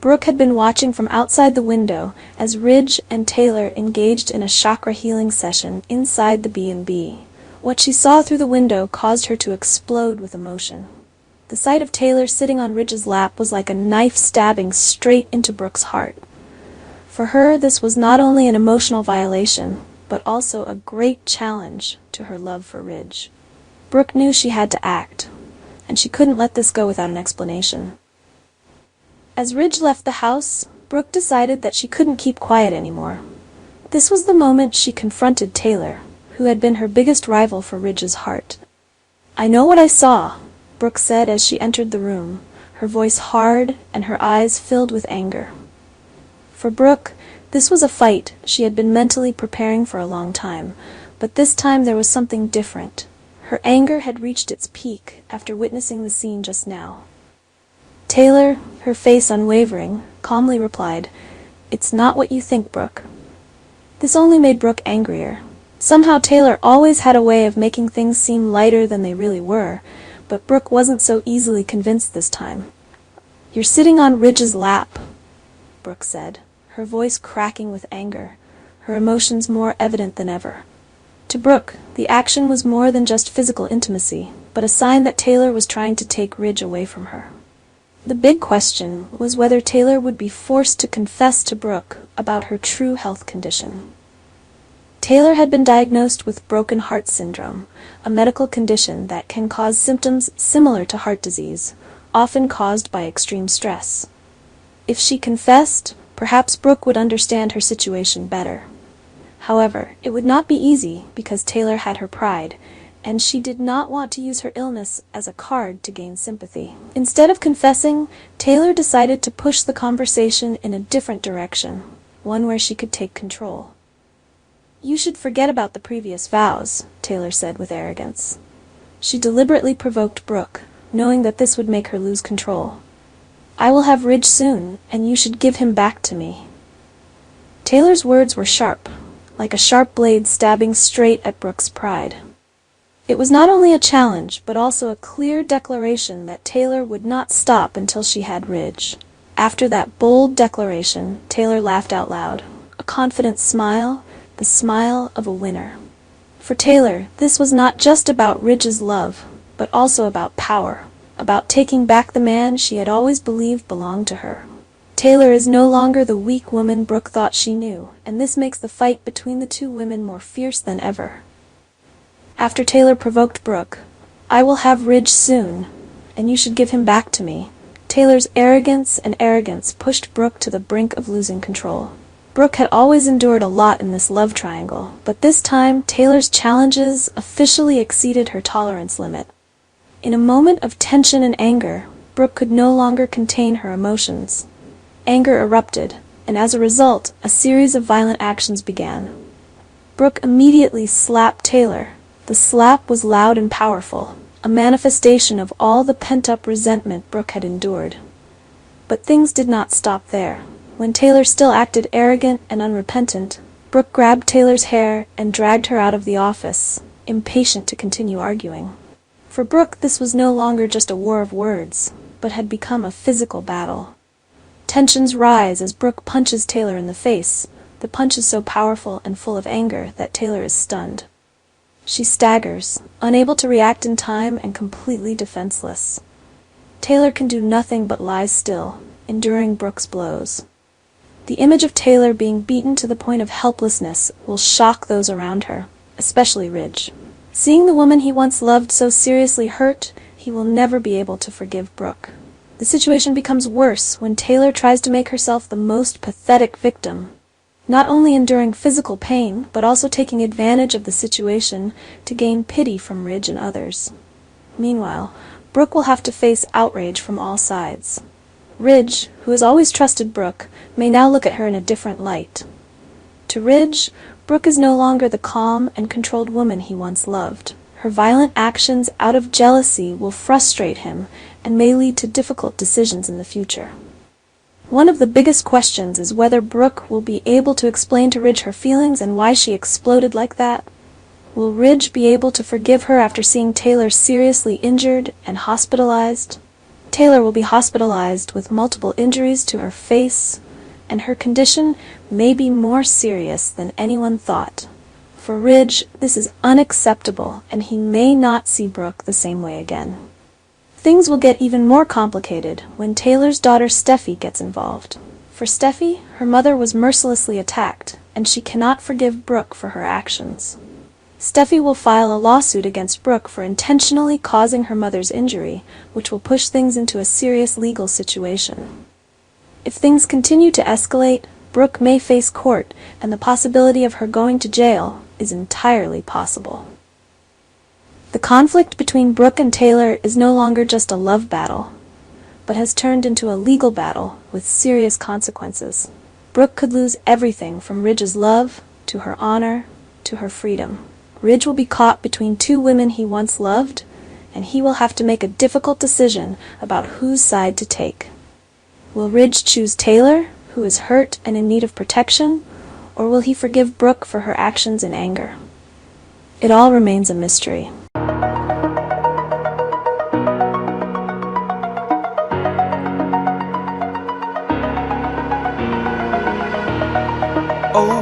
Brooke had been watching from outside the window as Ridge and Taylor engaged in a chakra healing session inside the B&B. What she saw through the window caused her to explode with emotion. The sight of Taylor sitting on Ridge's lap was like a knife stabbing straight into Brooke's heart. For her, this was not only an emotional violation, but also a great challenge to her love for Ridge. Brooke knew she had to act, and she couldn't let this go without an explanation. As Ridge left the house, Brooke decided that she couldn't keep quiet anymore. This was the moment she confronted Taylor, who had been her biggest rival for Ridge's heart. "I know what I saw," Brooke said as she entered the room, her voice hard and her eyes filled with anger. For Brooke, this was a fight she had been mentally preparing for a long time, but this time there was something different. Her anger had reached its peak after witnessing the scene just now. Taylor, her face unwavering, calmly replied, "It's not what you think, Brooke." This only made Brooke angrier. Somehow Taylor always had a way of making things seem lighter than they really were, but Brooke wasn't so easily convinced this time. "You're sitting on Ridge's lap," Brooke said, her voice cracking with anger, her emotions more evident than ever. To Brooke, the action was more than just physical intimacy, but a sign that Taylor was trying to take Ridge away from her. The big question was whether Taylor would be forced to confess to Brooke about her true health condition. Taylor had been diagnosed with broken heart syndrome, a medical condition that can cause symptoms similar to heart disease, often caused by extreme stress. If she confessed, perhaps Brooke would understand her situation better. However, it would not be easy because Taylor had her pride, and she did not want to use her illness as a card to gain sympathy. Instead of confessing, Taylor decided to push the conversation in a different direction, one where she could take control. "You should forget about the previous vows," Taylor said with arrogance. She deliberately provoked Brooke, knowing that this would make her lose control. "I will have Ridge soon, and you should give him back to me." Taylor's words were sharp, like a sharp blade stabbing straight at Brooke's pride. It was not only a challenge, but also a clear declaration that Taylor would not stop until she had Ridge. After that bold declaration, Taylor laughed out loud, a confident smile, the smile of a winner. For Taylor, this was not just about Ridge's love, but also about power, about taking back the man she had always believed belonged to her. Taylor is no longer the weak woman Brooke thought she knew, and this makes the fight between the two women more fierce than ever. After Taylor provoked Brooke, "I will have Ridge soon, and you should give him back to me," Taylor's arrogance pushed Brooke to the brink of losing control. Brooke had always endured a lot in this love triangle, but this time Taylor's challenges officially exceeded her tolerance limit. In a moment of tension and anger, Brooke could no longer contain her emotions. Anger erupted, and as a result, a series of violent actions began. Brooke immediately slapped Taylor. The slap was loud and powerful, a manifestation of all the pent-up resentment Brooke had endured. But things did not stop there. When Taylor still acted arrogant and unrepentant, Brooke grabbed Taylor's hair and dragged her out of the office, impatient to continue arguing. For Brooke, this was no longer just a war of words, but had become a physical battle. Tensions rise as Brooke punches Taylor in the face, the punch is so powerful and full of anger that Taylor is stunned. She staggers, unable to react in time and completely defenseless. Taylor can do nothing but lie still, enduring Brooke's blows. The image of Taylor being beaten to the point of helplessness will shock those around her, especially Ridge. Seeing the woman he once loved so seriously hurt, he will never be able to forgive Brooke. The situation becomes worse when Taylor tries to make herself the most pathetic victim, not only enduring physical pain, but also taking advantage of the situation to gain pity from Ridge and others. Meanwhile, Brooke will have to face outrage from all sides. Ridge, who has always trusted Brooke, may now look at her in a different light. To Ridge, Brooke is no longer the calm and controlled woman he once loved. Her violent actions out of jealousy will frustrate him and may lead to difficult decisions in the future. One of the biggest questions is whether Brooke will be able to explain to Ridge her feelings and why she exploded like that. Will Ridge be able to forgive her after seeing Taylor seriously injured and hospitalized? Taylor will be hospitalized with multiple injuries to her face, and her condition may be more serious than anyone thought. For Ridge, this is unacceptable, and he may not see Brooke the same way again. Things will get even more complicated when Taylor's daughter Steffi gets involved. For Steffi, her mother was mercilessly attacked, and she cannot forgive Brooke for her actions. Steffi will file a lawsuit against Brooke for intentionally causing her mother's injury, which will push things into a serious legal situation. If things continue to escalate, Brooke may face court, and the possibility of her going to jail is entirely possible. The conflict between Brooke and Taylor is no longer just a love battle, but has turned into a legal battle with serious consequences. Brooke could lose everything from Ridge's love, to her honor, to her freedom. Ridge will be caught between two women he once loved, and he will have to make a difficult decision about whose side to take. Will Ridge choose Taylor, who is hurt and in need of protection, or will he forgive Brooke for her actions in anger? It all remains a mystery.